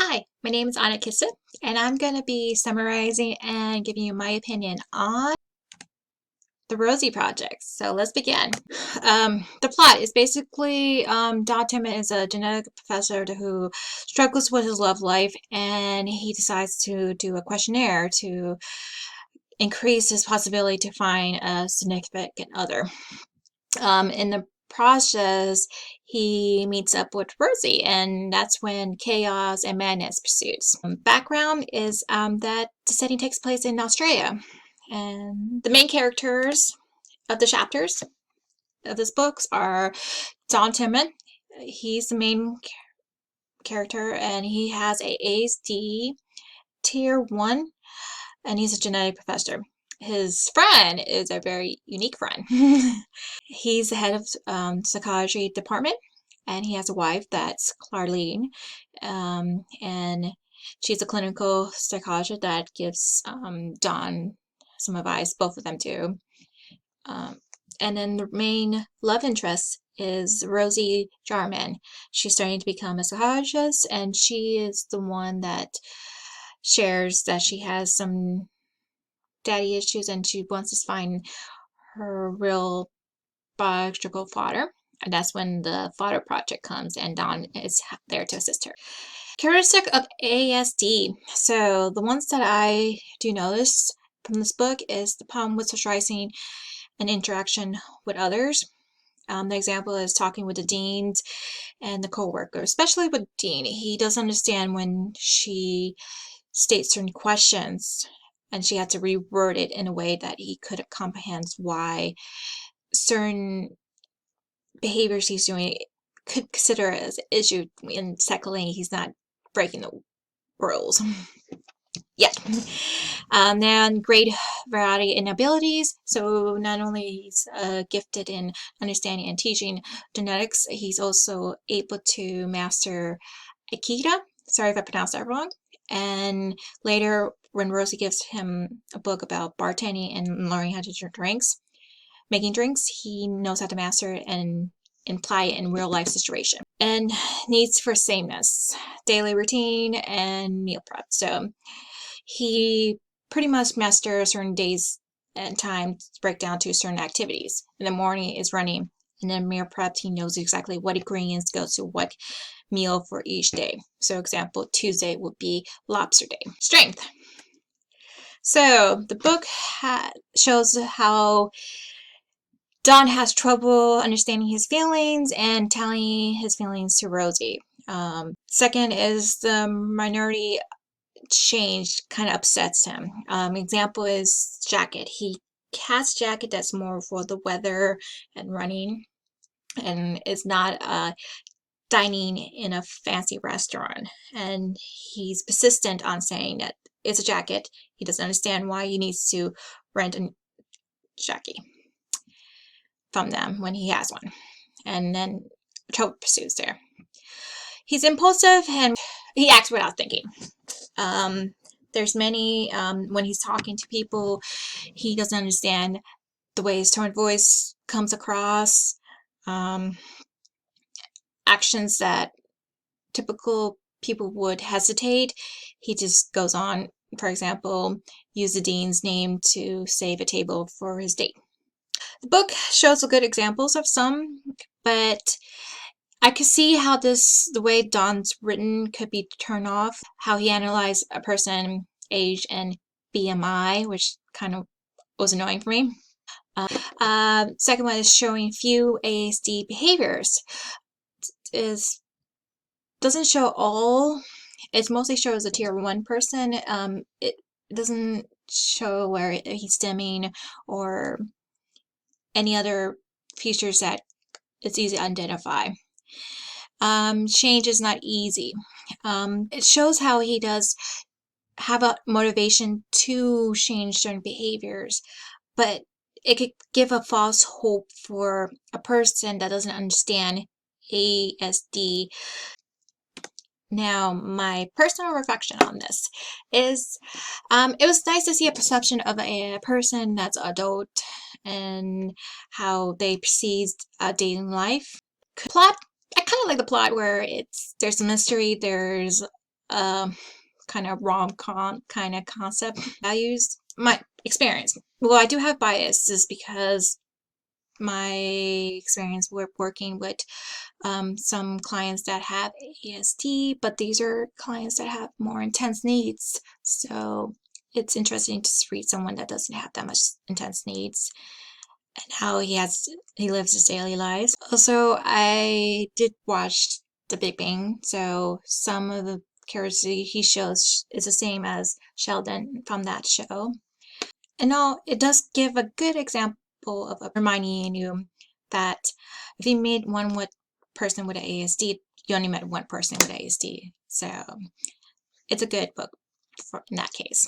Hi, my name is Anna Kissett, and I'm going to be summarizing and giving you my opinion on the Rosie Project. So let's begin. The plot is basically Don Timmon is a genetic professor who struggles with his love life, and he decides to do a questionnaire to increase his possibility to find a significant other. In the process, he meets up with Rosie, and that's when chaos and madness pursues. Background is that the setting takes place in Australia, and the main characters of the chapters of this books are Don Timmon. He's the main character, and he has a ASD tier 1, and he's a genetic professor. His friend is a very unique friend. He's the head of psychiatry department, and he has a wife that's Clarlene, and she's a clinical psychologist that gives Don some advice. Both of them do. And then the main love interest is Rosie Jarman. She's starting to become a psychologist, and she is the one that shares that she has some daddy issues, and she wants to find her real biological father. And that's when the father project comes, and Don is there to assist her. Characteristic of ASD. So the ones that I do notice from this book is the problem with socializing and interaction with others. The example is talking with the deans and the co-worker, especially with Dean. He doesn't understand when she states certain questions, and she had to reword it in a way that he could comprehend why certain behaviors he's doing could consider as an issue, and secondly, he's not breaking the rules. Yeah. Then great variety in abilities. So not only he's gifted in understanding and teaching genetics, he's also able to master Aikido. Sorry if I pronounced that wrong. And later, when Rosie gives him a book about bartending and learning how to making drinks, he knows how to master it and apply it in real life situation. And needs for sameness, daily routine, and meal prep. So he pretty much masters certain days and times break down to certain activities. In the morning is running, and then meal prep, he knows exactly what ingredients go to what meal for each day. So example, Tuesday would be lobster day. Strength. So the book shows how Don has trouble understanding his feelings and telling his feelings to Rosie. Second is the minority change kind of upsets him. Example is jacket. He has jacket that's more for the weather and running, and is not dining in a fancy restaurant. And he's persistent on saying that it's a jacket. He doesn't understand why he needs to rent a jacket from them when he has one. And then trouble pursues there. He's impulsive and he acts without thinking. There's many, when he's talking to people, he doesn't understand the way his tone of voice comes across, actions that typical people would hesitate. He just goes on, for example, use the dean's name to save a table for his date. The book shows good examples of some, but I could see how the way Don's written could be turned off, how he analyzed a person, age, and BMI, which kind of was annoying for me. Second one is showing few ASD behaviors. Doesn't show all. It mostly shows a tier 1 person. It doesn't show where he's stimming or any other features that it's easy to identify. Change is not easy. It shows how he does have a motivation to change certain behaviors, but it could give a false hope for a person that doesn't understand ASD. Now, my personal reflection on this is it was nice to see a perception of a person that's adult and how they perceive dating life. Plot, I kind of like the plot where there's a mystery, there's kind of rom-com kind of concept. Values my experience. Well, I do have biases because my experience with working with some clients that have ASD, but these are clients that have more intense needs. So it's interesting to read someone that doesn't have that much intense needs and how he lives his daily lives. Also, I did watch The Big Bang, so some of the characters he shows is the same as Sheldon from that show. And all it does give a good example of reminding you that if you meet one with person with ASD, you only met one person with ASD. So it's a good book in that case.